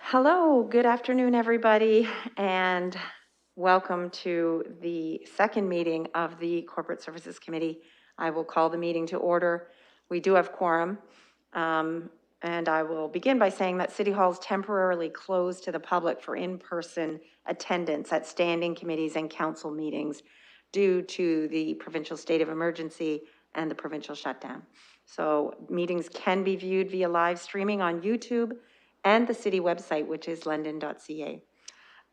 Hello, good afternoon, everybody, and welcome to the second meeting of the Corporate Services Committee. I will call the meeting to order. We do have quorum, and I will begin by saying that City Hall is temporarily closed to the public for in-person attendance at standing committees and council meetings due to the provincial state of emergency and the provincial shutdown. So meetings can be viewed via live streaming on YouTube and the city website, which is london.ca.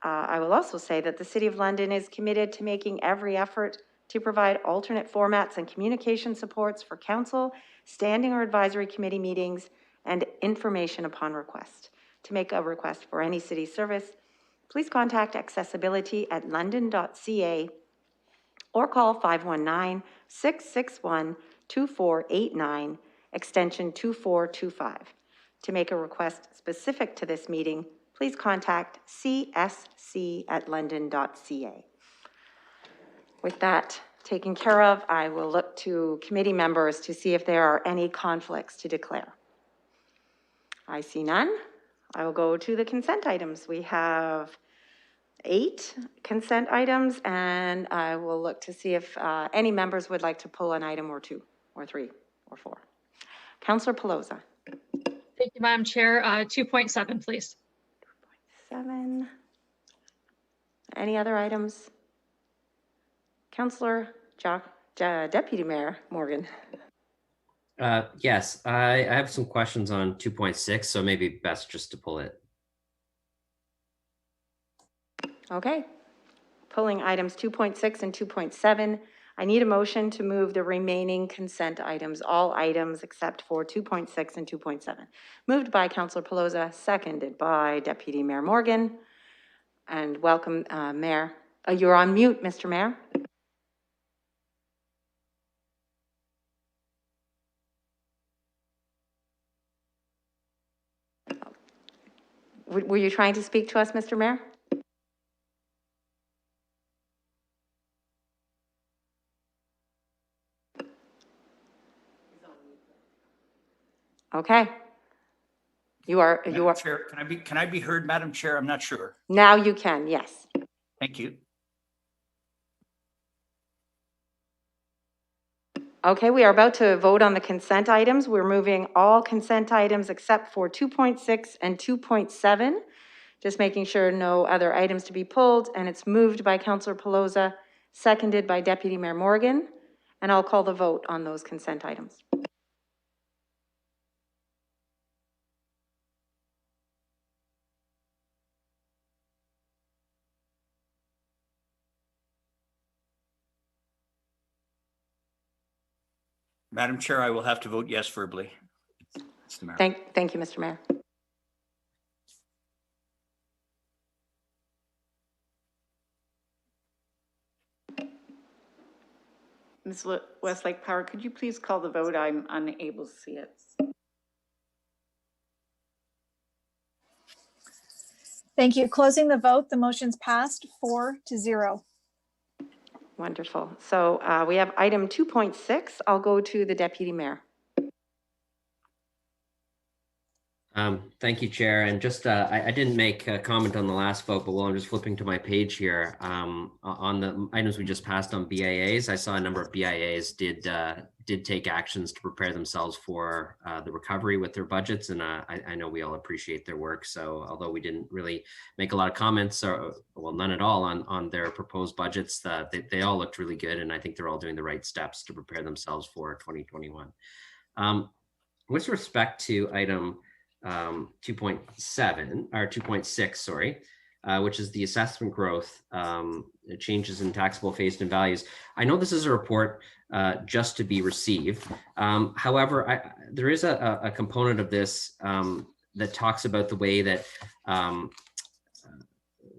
I will also say that the City of London is committed to making every effort to provide alternate formats and communication supports for council, standing or advisory committee meetings, and information upon request. To make a request for any city service, please contact accessibility at london.ca or call 519-661-2489, extension 2425. To make a request specific to this meeting, please contact csc@london.ca. With that taken care of, I will look to committee members to see if there are any conflicts to declare. I see none. I will go to the consent items. We have 8 consent items, and I will look to see if any members would like to pull an item or 2 or 3 or 4. Councillor Pelosa. Thank you, Madam Chair. 2.7, please. 2.7. Any other items? Councillor Deputy Mayor Morgan. Yes, I have some questions on 2.6, so maybe best just to pull it. Okay. Pulling items 2.6 and 2.7. I need a motion to move the remaining consent items, all items except for 2.6 and 2.7. Moved by Councillor Pelosa, seconded by Deputy Mayor Morgan. And welcome, Mayor. You're on mute, Mr. Mayor. Were you trying to speak to us, Mr. Mayor? Okay. You are. Chair, can I be heard, Madam Chair? I'm not sure. Now you can, yes. Thank you. Okay, we are about to vote on the consent items. We're moving all consent items except for 2.6 and 2.7, just making sure no other items to be pulled. And it's moved by Councillor Pelosa, seconded by Deputy Mayor Morgan. And I'll call the vote on those consent items. Madam Chair, I will have to vote yes verbally. Thank you, Mr. Mayor. Ms. Westlake Power, could you please call the vote? I'm unable to see it. Thank you. Closing the vote, the motion's passed 4-0. Wonderful. So we have item 2.6. I'll go to the Deputy Mayor. Thank you, Chair. And just, I didn't make a comment on the last vote, but while I'm just flipping to my page here, on the items we just passed on BIAs, I saw a number of BIAs did take actions to prepare themselves for the recovery with their budgets. And I know we all appreciate their work. So although we didn't really make a lot of comments, or well, none at all on their proposed budgets, they all looked really good. And I think they're all doing the right steps to prepare themselves for 2021. With respect to item 2.7 or 2.6, sorry, which is the assessment growth, changes in taxable phased-in values. I know this is a report just to be received. However, there is a component of this that talks about the way that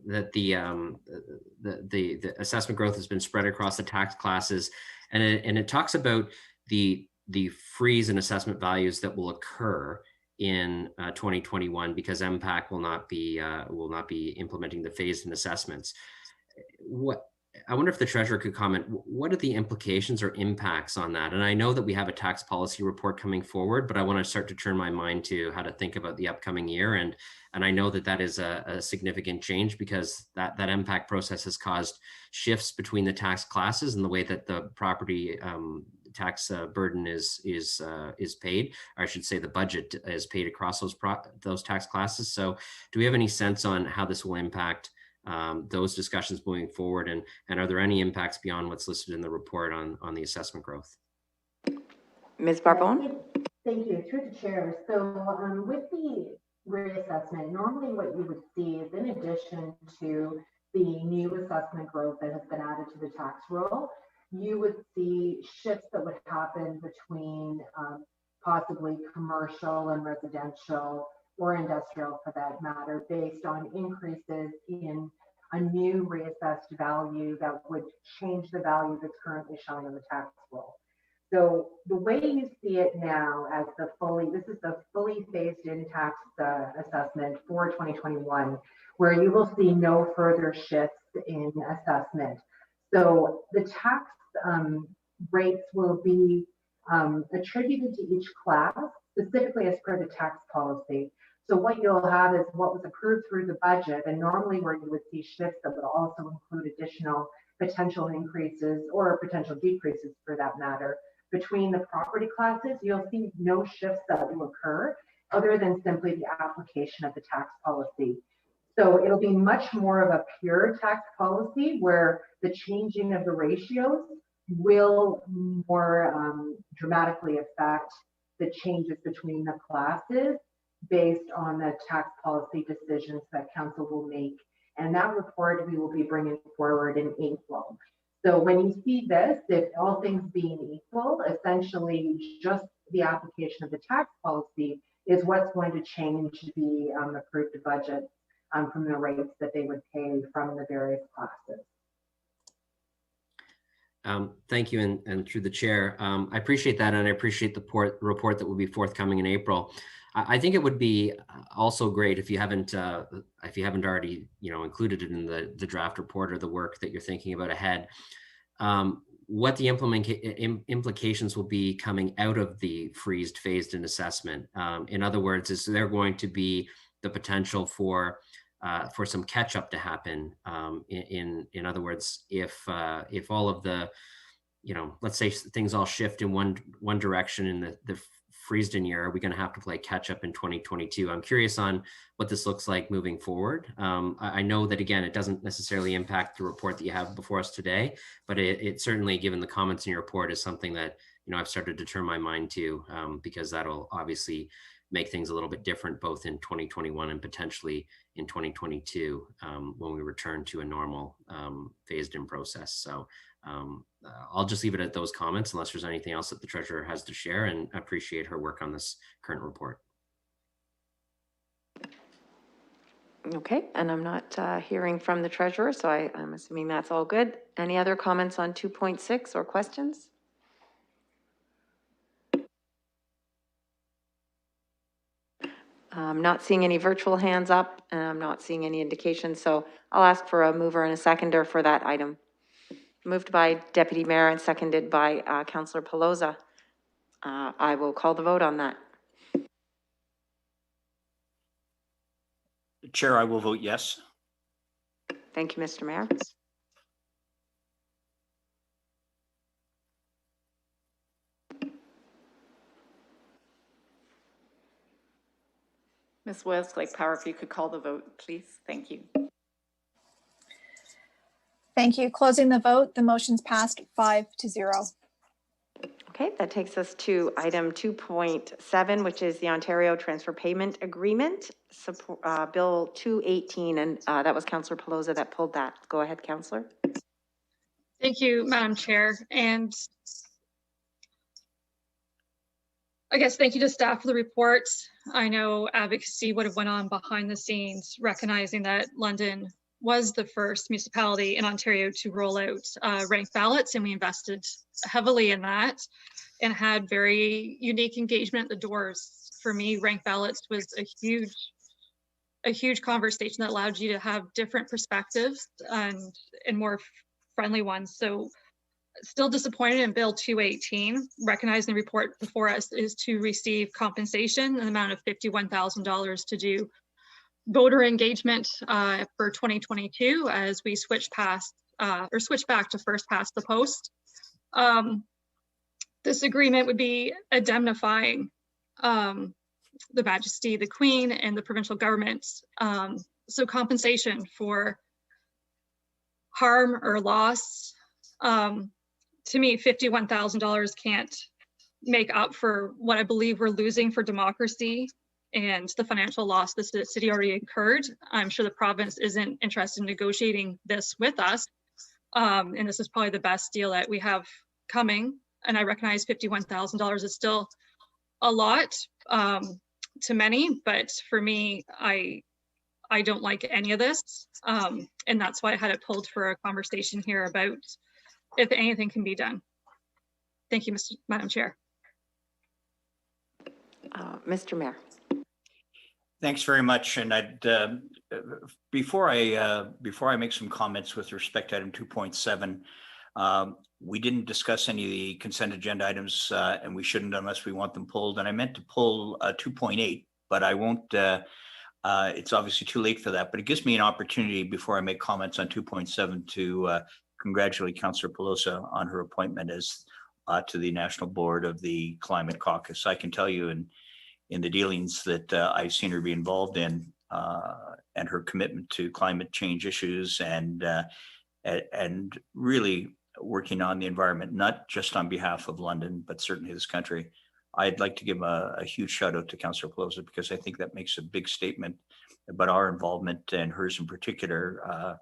the assessment growth has been spread across the tax classes, and it talks about the freeze in assessment values that will occur in 2021 because MPAC will not be implementing the phased-in assessments. I wonder if the treasurer could comment, what are the implications or impacts on that? And I know that we have a tax policy report coming forward, but I want to start to turn my mind to how to think about the upcoming year. And I know that that is a significant change because that impact process has caused shifts between the tax classes and the way that the property tax burden is paid, or I should say the budget is paid across those tax classes. So do we have any sense on how this will impact those discussions moving forward, and are there any impacts beyond what's listed in the report on the assessment growth? Ms. Barbone? Thank you, through the chair. So with the reassessment, normally what you would see is, in addition to the new assessment growth that has been added to the tax roll, you would see shifts that would happen between possibly commercial and residential, or industrial for that matter, based on increases in a new reassessed value that would change the value that's currently shown in the tax roll. So the way you see it now as this is the fully phased in tax assessment for 2021, where you will see no further shifts in assessment. So the tax rates will be attributed to each class, specifically as per the tax policy. So what you'll have is what was approved through the budget, and normally where you would see shifts that would also include additional potential increases or potential decreases for that matter between the property classes, you'll see no shifts that will occur other than simply the application of the tax policy. So it'll be much more of a pure tax policy where the changing of the ratios will more dramatically affect the changes between the classes based on the tax policy decisions that council will make. And that report we will be bringing forward in April. So when you see this, if all things being equal, essentially just the application of the tax policy is what's going to change the approved budget from the rates that they would pay from the various classes. Thank you, and through the chair, I appreciate that, and I appreciate the report that will be forthcoming in April. I think it would be also great if you haven't already, included it in the draft report or the work that you're thinking about ahead, what the implications will be coming out of the phased-in assessment. In other words, is there going to be the potential for some catch-up to happen? In other words, if all of the, let's say things all shift in one direction in the freezed-in year, are we going to have to play catch-up in 2022? I'm curious on what this looks like moving forward. I know that, again, it doesn't necessarily impact the report that you have before us today, but it certainly, given the comments in your report, is something that I've started to turn my mind to, because that'll obviously make things a little bit different both in 2021 and potentially in 2022 when we return to a normal phased-in process. So I'll just leave it at those comments unless there's anything else that the treasurer has to share, and I appreciate her work on this current report. Okay, and I'm not hearing from the treasurer, so I'm assuming that's all good. Any other comments on 2.6 or questions? I'm not seeing any virtual hands up, and I'm not seeing any indication, so I'll ask for a mover and a seconder for that item. Moved by Deputy Mayor and seconded by Councillor Pelosa. I will call the vote on that. Chair, I will vote yes. Thank you, Mr. Mayor. Ms. Westlake Power, if you could call the vote, please. Thank you. Thank you. Closing the vote, the motion's passed 5-0. Okay, that takes us to item 2.7, which is the Ontario Transfer Payment Agreement, Bill 218, and that was Councillor Pelosa that pulled that. Go ahead, Councillor. Thank you, Madam Chair. And I guess thank you to staff for the report. I know advocacy would have went on behind the scenes, recognizing that London was the first municipality in Ontario to roll out ranked ballots, and we invested heavily in that and had very unique engagement at the doors. For me, ranked ballots was a huge conversation that allowed you to have different perspectives and more friendly ones. So still disappointed in Bill 218, recognizing the report before us is to receive compensation, an amount of $51,000 to do voter engagement for 2022 as we switch back to first past the post. This agreement would be indemnifying the Majesty, the Queen, and the provincial governments. So compensation for harm or loss. To me, $51,000 can't make up for what I believe we're losing for democracy and the financial loss the city already incurred. I'm sure the province isn't interested in negotiating this with us. And this is probably the best deal that we have coming. And I recognize $51,000 is still a lot to many, but for me, I don't like any of this. And that's why I had it pulled for a conversation here about if anything can be done. Thank you, Madam Chair. Mr. Mayor. Thanks very much. And I'd before I make some comments with respect to item 2.7, we didn't discuss any of the consent agenda items, and we shouldn't unless we want them pulled. And I meant to pull 2.8, but I won't. It's obviously too late for that. But it gives me an opportunity before I make comments on 2.7 to congratulate Councillor Pelosa on her appointment as to the National Board of the Climate Caucus. I can tell you in the dealings that I've seen her be involved in, and her commitment to climate change issues and really working on the environment, not just on behalf of London, but certainly this country. I'd like to give a huge shout out to Councillor Pelosa because I think that makes a big statement about our involvement and hers in particular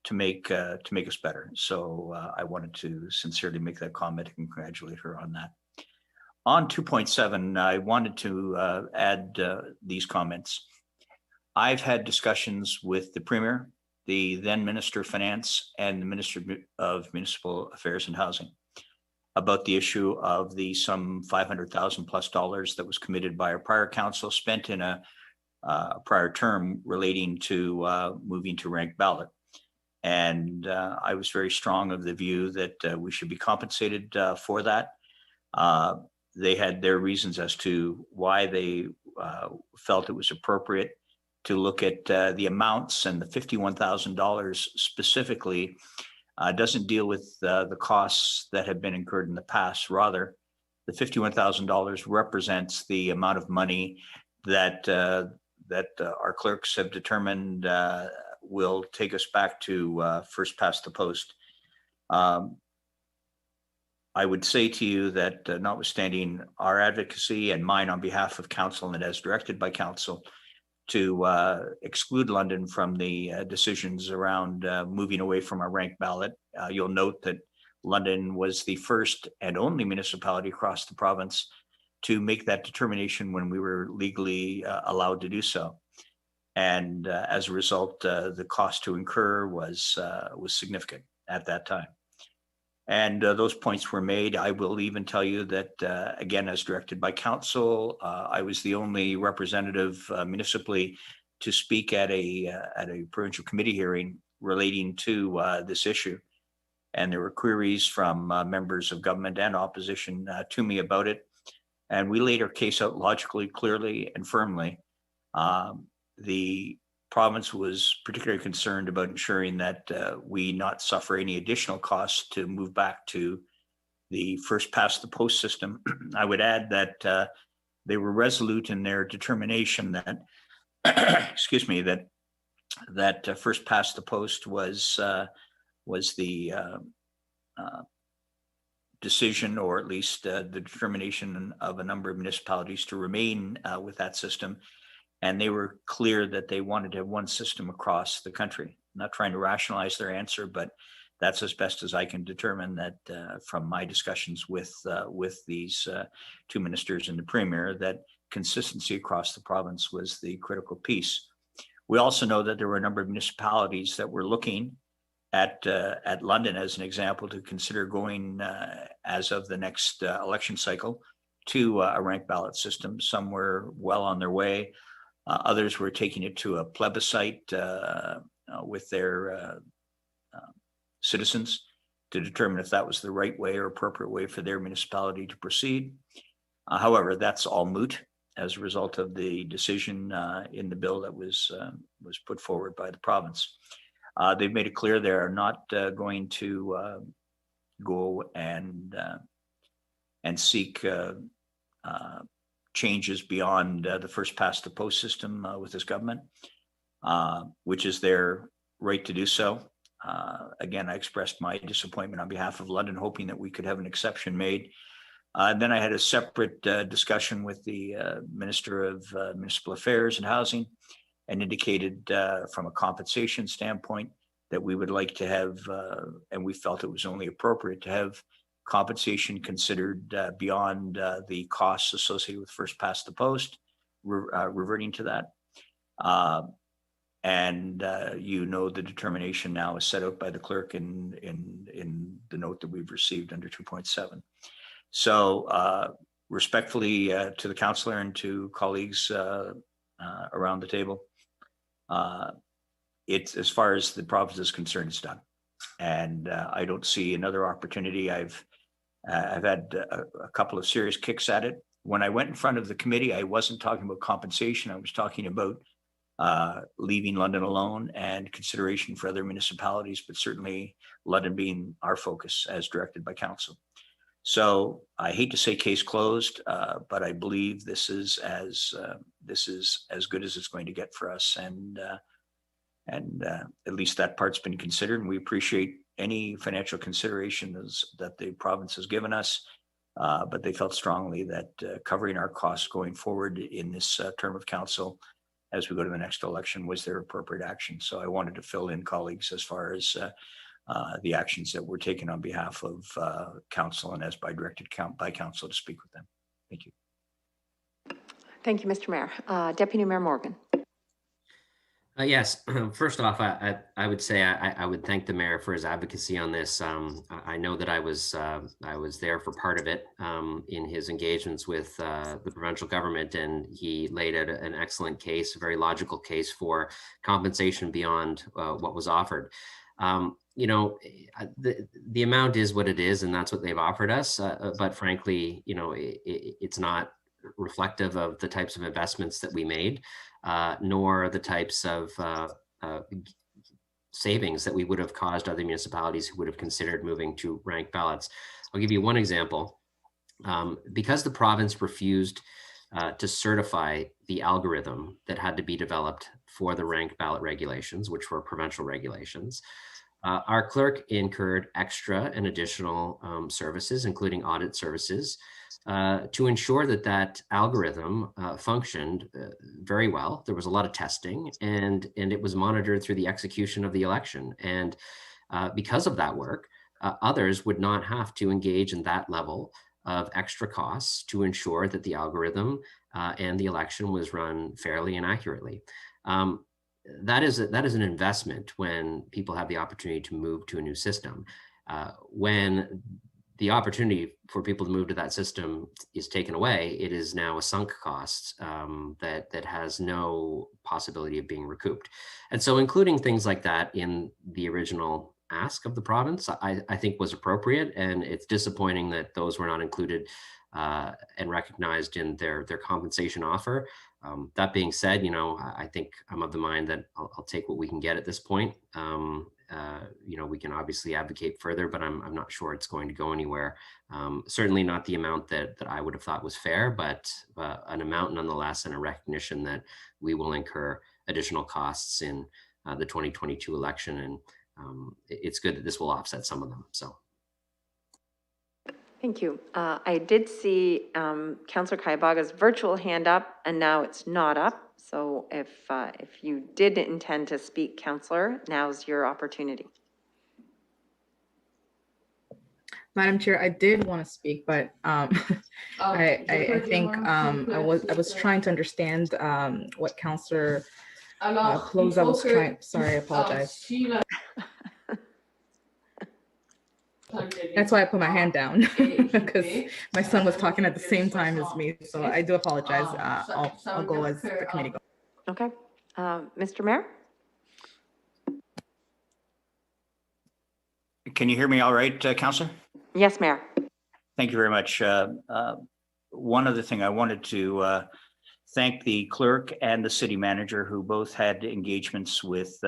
to make us better. So I wanted to sincerely make that comment and congratulate her on that. On 2.7, I wanted to add these comments. I've had discussions with the Premier, the then Minister of Finance, and the Minister of Municipal Affairs and Housing about the issue of the some $500,000+ that was committed by our prior council, spent in a prior term relating to moving to ranked ballot. And I was very strong of the view that we should be compensated for that. They had their reasons as to why they felt it was appropriate to look at the amounts, and the $51,000 specifically doesn't deal with the costs that have been incurred in the past. Rather, the $51,000 represents the amount of money that our clerks have determined will take us back to first past the post. I would say to you that notwithstanding our advocacy and mine on behalf of council and as directed by council to exclude London from the decisions around moving away from our ranked ballot, you'll note that London was the first and only municipality across the province to make that determination when we were legally allowed to do so. And as a result, the cost to incur was significant at that time. And those points were made. I will even tell you that, again, as directed by council, I was the only representative municipally to speak at a provincial committee hearing relating to this issue. And there were queries from members of government and opposition to me about it. And we laid our case out logically, clearly, and firmly. The province was particularly concerned about ensuring that we not suffer any additional costs to move back to the first past the post system. I would add that they were resolute in their determination that, excuse me, that first past the post was the decision, or at least the determination of a number of municipalities to remain with that system. And they were clear that they wanted to have one system across the country. I'm not trying to rationalize their answer, but that's as best as I can determine that from my discussions with these two ministers and the Premier, that consistency across the province was the critical piece. We also know that there were a number of municipalities that were looking at London as an example to consider going as of the next election cycle to a ranked ballot system. Some were well on their way. Others were taking it to a plebiscite with their citizens. to determine if that was the right way or appropriate way for their municipality to proceed. However, that's all moot as a result of the decision in the bill that was put forward by the province. They've made it clear they're not going to go and seek changes beyond the first past the post system with this government, which is their right to do so. Again, I expressed my disappointment on behalf of London, hoping that we could have an exception made. Then I had a separate discussion with the Minister of Municipal Affairs and Housing, and indicated from a compensation standpoint that we would like to have, and we felt it was only appropriate to have compensation considered beyond the costs associated with first past the post, reverting to that. You know, the determination now is set out by the clerk in the note that we've received under 2.7. So respectfully to the councillor and to colleagues around the table, it's, as far as the province is concerned, it's done. And I don't see another opportunity. I've had a couple of serious kicks at it. When I went in front of the committee, I wasn't talking about compensation. I was talking about leaving London alone and consideration for other municipalities, but certainly London being our focus as directed by council. So I hate to say case closed, but I believe this is as good as it's going to get for us, and at least that part's been considered, and we appreciate any financial considerations that the province has given us. But they felt strongly that covering our costs going forward in this term of council as we go to the next election was their appropriate action. So I wanted to fill in colleagues as far as the actions that were taken on behalf of council and as by directed by council to speak with them. Thank you. Thank you, Mr. Mayor. Deputy Mayor Morgan. Yes, first off, I would say I would thank the mayor for his advocacy on this. I know that I was there for part of it in his engagements with the provincial government, and he laid out an excellent case, a very logical case for compensation beyond what was offered. You know, the amount is what it is, and that's what they've offered us. But frankly, you know, it's not reflective of the types of investments that we made, nor the types of savings that we would have caused other municipalities who would have considered moving to ranked ballots. I'll give you one example. Because the province refused to certify the algorithm that had to be developed for the ranked ballot regulations, which were provincial regulations, our clerk incurred extra and additional services, including audit services, to ensure that that algorithm functioned very well. There was a lot of testing, and it was monitored through the execution of the election. And because of that work, others would not have to engage in that level of extra costs to ensure that the algorithm and the election was run fairly and accurately. That is an investment when people have the opportunity to move to a new system. When the opportunity for people to move to that system is taken away, it is now a sunk cost that has no possibility of being recouped. And so including things like that in the original ask of the province, I think was appropriate, and it's disappointing that those were not included and recognized in their compensation offer. That being said, you know, I think I'm of the mind that I'll take what we can get at this point. You know, we can obviously advocate further, but I'm not sure it's going to go anywhere. Certainly not the amount that I would have thought was fair, but an amount nonetheless, and a recognition that we will incur additional costs in the 2022 election. And it's good that this will offset some of them. So. Thank you. I did see Councillor Kayabaga's virtual hand up, and now it's not up. So if you did intend to speak, Councillor, now's your opportunity. Madam Chair, I did want to speak, but I think I was trying to understand what Councillor Ploza was trying. Sorry, I apologize. That's why I put my hand down, because my son was talking at the same time as me. So I do apologize. I'll go as the committee goes. Okay. Mr. Mayor? Can you hear me all right, Councillor? Yes, Mayor. Thank you very much. One other thing I wanted to thank the clerk and the city manager who both had engagements with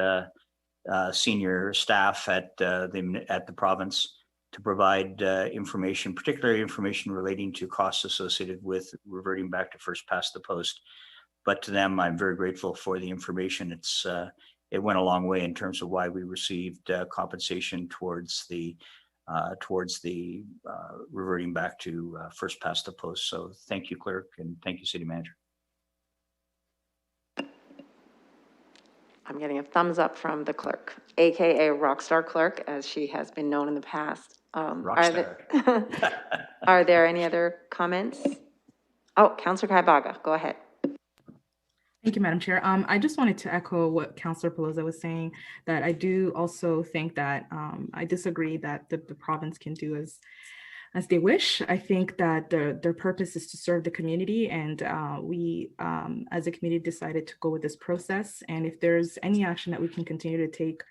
senior staff at the province to provide information, particularly information relating to costs associated with reverting back to first past the post. But to them, I'm very grateful for the information. It went a long way in terms of why we received compensation towards the reverting back to first past the post. So thank you, clerk, and thank you, city manager. I'm getting a thumbs up from the clerk, AKA Rockstar Clerk, as she has been known in the past. Are there any other comments? Oh, Councillor Kaibaga, go ahead. Thank you, Madam Chair. I just wanted to echo what Councillor Pelosi was saying, that I do also think that I disagree that the province can do as they wish. I think that their purpose is to serve the community, and we as a committee decided to go with this process. And if there's any action that we can continue to take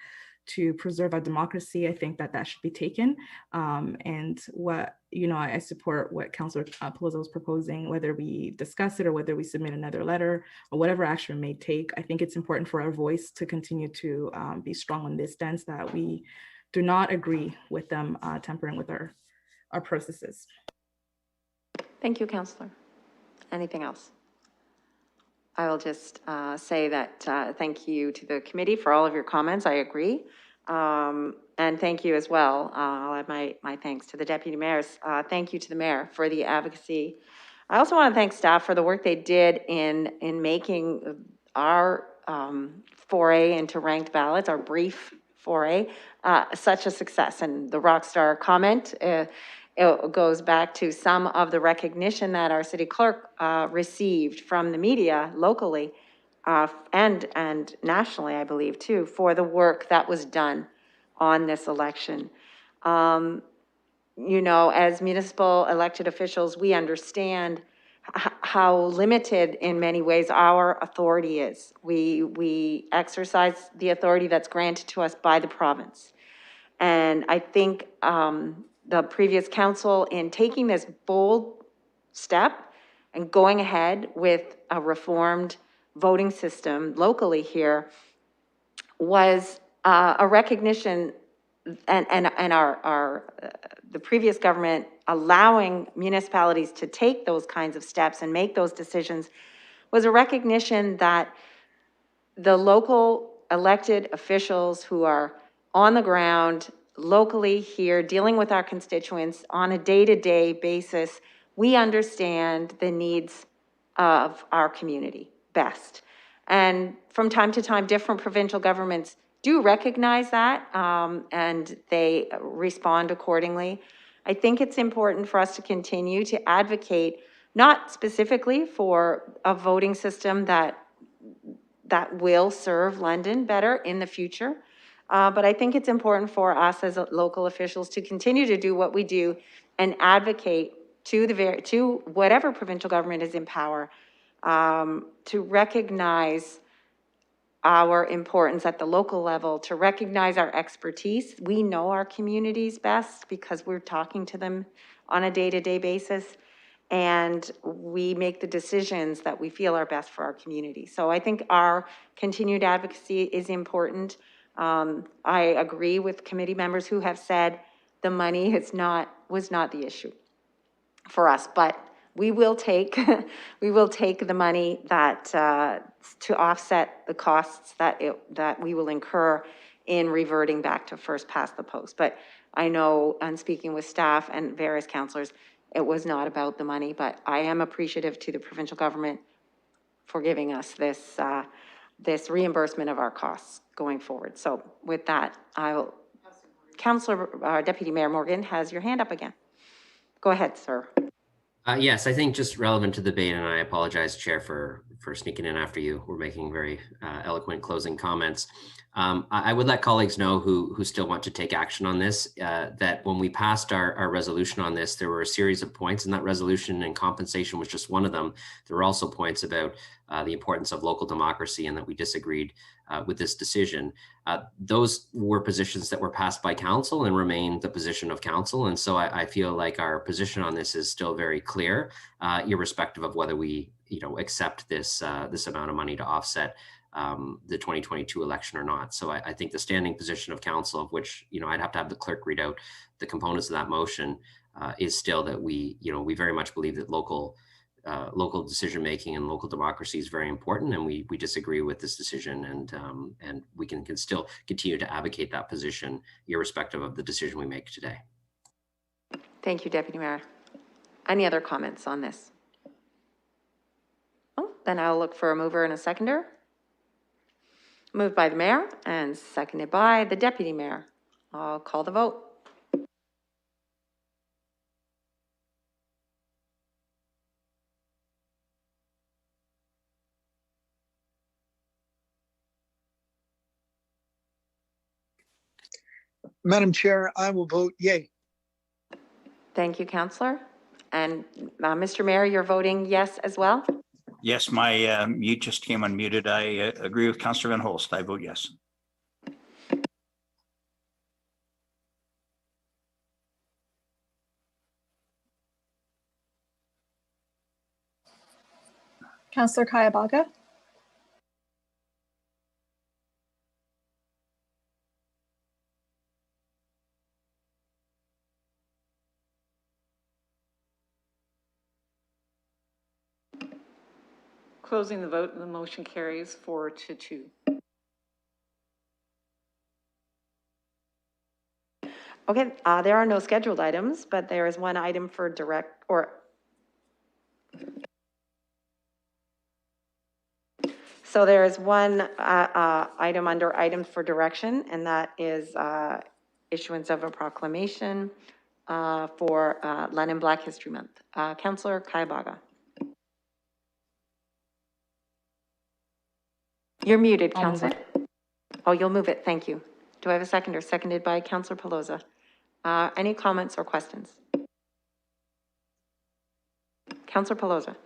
to preserve our democracy, I think that should be taken. And I support what Councillor Pelosi was proposing, whether we discuss it or whether we submit another letter or whatever action we may take. I think it's important for our voice to continue to be strong on this stance that we do not agree with them tampering with our processes. Thank you, Councillor. Anything else? I will just say that thank you to the committee for all of your comments. I agree. And thank you as well. I'll add my thanks to the deputy mayors. Thank you to the mayor for the advocacy. I also want to thank staff for the work they did in making our foray into ranked ballots, our brief foray, such a success. And the Rockstar comment, it goes back to some of the recognition that our city clerk received from the media locally and nationally, I believe, too, for the work that was done on this election. As municipal elected officials, we understand how limited in many ways our authority is. We exercise the authority that's granted to us by the province. And I think the previous council, in taking this bold step and going ahead with a reformed voting system locally here, was a recognition, and the previous government allowing municipalities to take those kinds of steps and make those decisions was a recognition that the local elected officials who are on the ground locally here dealing with our constituents on a day-to-day basis, we understand the needs of our community best. And from time to time, different provincial governments do recognize that and they respond accordingly. I think it's important for us to continue to advocate, not specifically for a voting system that will serve London better in the future, but I think it's important for us as local officials to continue to do what we do and advocate to whatever provincial government is in power to recognize our importance at the local level, to recognize our expertise. We know our communities best because we're talking to them on a day-to-day basis, and we make the decisions that we feel are best for our community. So I think our continued advocacy is important. I agree with committee members who have said the money was not the issue for us, but we will take the money that to offset the costs that we will incur in reverting back to first past the post. But I know, and speaking with staff and various councillors, it was not about the money, but I am appreciative to the provincial government for giving us this reimbursement of our costs going forward. So with that, Councillor Deputy Mayor Morgan has your hand up again. Go ahead, sir. Yes, I think just relevant to the debate, and I apologize, Chair, for sneaking in after you. We're making very eloquent closing comments. I would let colleagues know who still want to take action on this, that when we passed our resolution on this, there were a series of points in that resolution, and compensation was just one of them. There were also points about the importance of local democracy and that we disagreed with this decision. Those were positions that were passed by council and remain the position of council. And so I feel like our position on this is still very clear, irrespective of whether we, accept this this amount of money to offset the 2022 election or not. So I think the standing position of council, of which, I'd have to have the clerk read out the components of that motion, is still that we very much believe that local decision-making and local democracy is very important, and we disagree with this decision, and we can still continue to advocate that position irrespective of the decision we make today. Thank you, Deputy Mayor. Any other comments on this? Oh, then I'll look for a mover and a seconder. Moved by the mayor and seconded by the deputy mayor. I'll call the vote. Madam Chair, I will vote yay. Thank you, Councillor. And Mr. Mayor, you're voting yes as well? Yes, my mute just came unmuted. I agree with Councillor Van Holst. I vote yes. Councillor Kayabaga, Closing the vote, and the motion carries 4-2. Okay, there are no scheduled items, but there is one item for So there is one item under items for direction, and that is issuance of a proclamation for London Black History Month. Councillor Kayabaga. You're muted, Councillor. Oh, you'll move it. Thank you. Do I have a seconder? Seconded by Councillor Pelosa. Any comments or questions? Councillor Pelosa.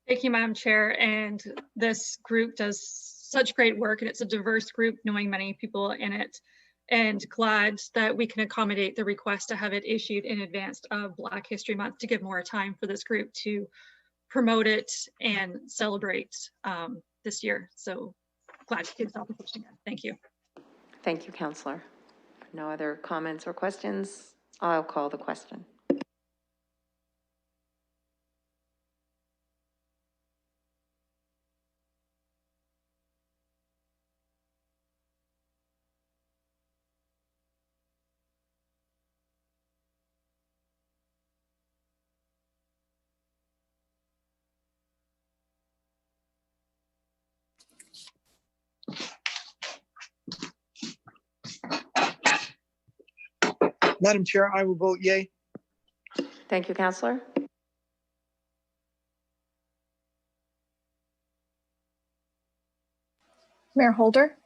Thank you, Madam Chair. And this group does such great work, and it's a diverse group, knowing many people in it, and glad that we can accommodate the request to have it issued in advance of Black History Month to give more time for this group to promote it and celebrate this year. So glad to get this application in. Thank you. Thank you, Councillor. No other comments or questions? I'll call the question. Madam Chair, I will vote yay. Thank you, Councillor. Mayor Holder,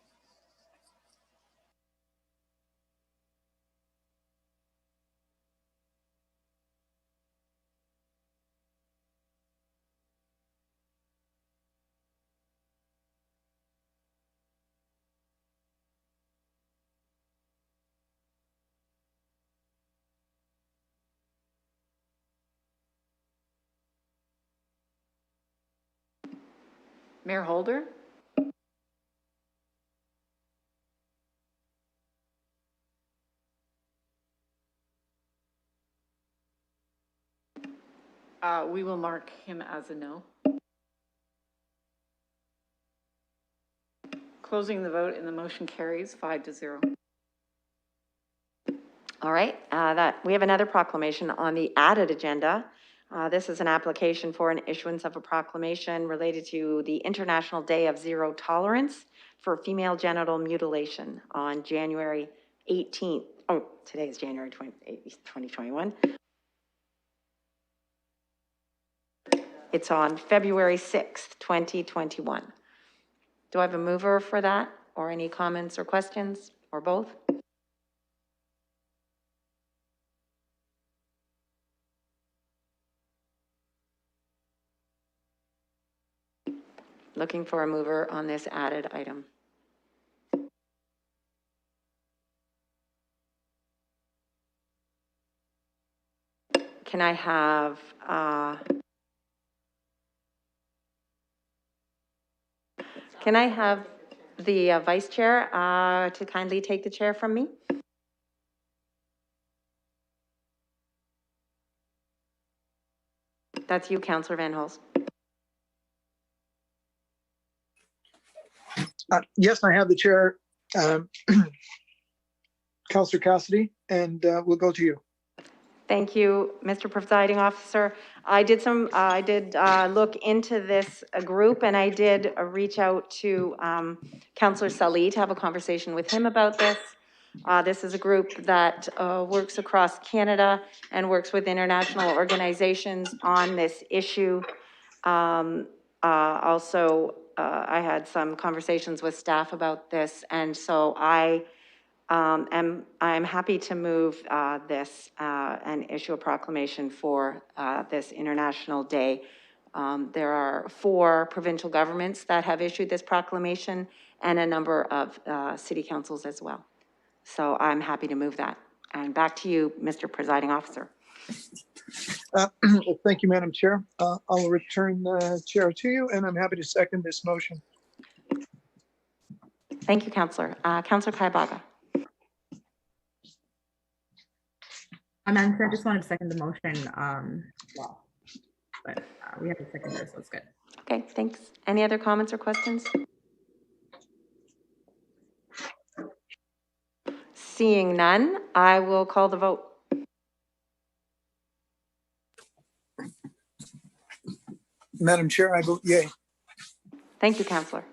Mayor Holder? We will mark him as a no. Closing the vote, and the motion carries 5-0. All right, we have another proclamation on the added agenda. This is an application for an issuance of a proclamation related to the International Day of Zero Tolerance for Female Genital Mutilation on January 18th. Oh, today is January 28th, 2021. It's on February 6th, 2021. Do I have a mover for that, or any comments or questions, or both? Looking for a mover on this added item. can I have, the vice chair to kindly take the chair from me? That's you, Councillor Van Holst. Yes, I have the chair. Counselor Cassidy, and we'll go to you. Thank you, Mr. Presiding Officer. I did look into this group, and I did reach out to Councillor Sully to have a conversation with him about this. This is a group that works across Canada and works with international organizations on this issue. Also, I had some conversations with staff about this, and so I'm happy to move this and issue a proclamation for this International Day. There are 4 provincial governments that have issued this proclamation and a number of city councils as well. So I'm happy to move that. And back to you, Mr. Presiding Officer. Well, thank you, Madam Chair. I'll return the chair to you, and I'm happy to second this motion. Thank you, Councillor. Councillor Kaibaga. Madam Chair, I just wanted to second the motion. Well, but we have a seconder, so it's good. Okay, thanks. Any other comments or questions? Seeing none, I will call the vote. Madam Chair, I vote yay. Thank you, Councillor.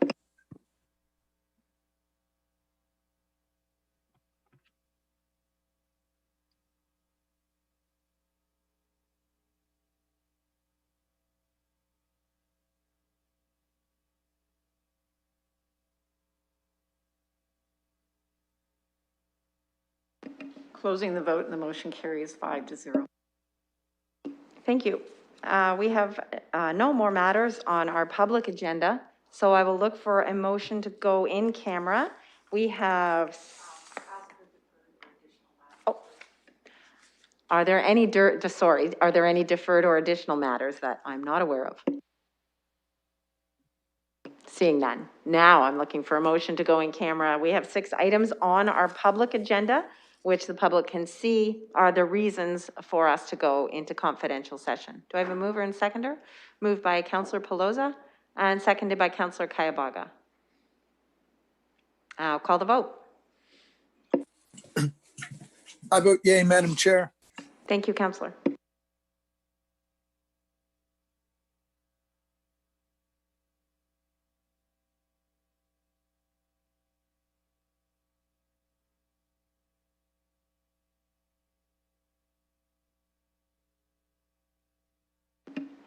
Closing the vote and the motion carries 5-0. Thank you. We have no more matters on our public agenda, so I will look for a motion to go in camera. We have, are there any deferred or additional matters that I'm not aware of? Seeing none. Now I'm looking for a motion to go in camera. We have 6 items on our public agenda, which the public can see are the reasons for us to go into confidential session. Do I have a mover and seconder? Moved by Councillor Pelosa and seconded by Councillor Kaibaga. I'll call the vote. I vote yay, Madam Chair. Thank you, Councillor.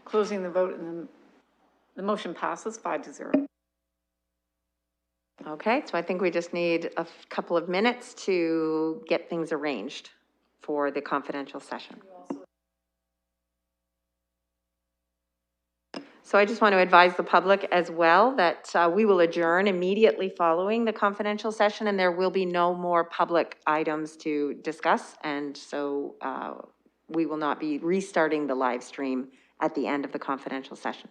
Closing the vote and the motion passes 5-0. Okay, so I think we just need a couple of minutes to get things arranged for the confidential session. So I just want to advise the public as well that we will adjourn immediately following the confidential session, and there will be no more public items to discuss. And so we will not be restarting the live stream at the end of the confidential session.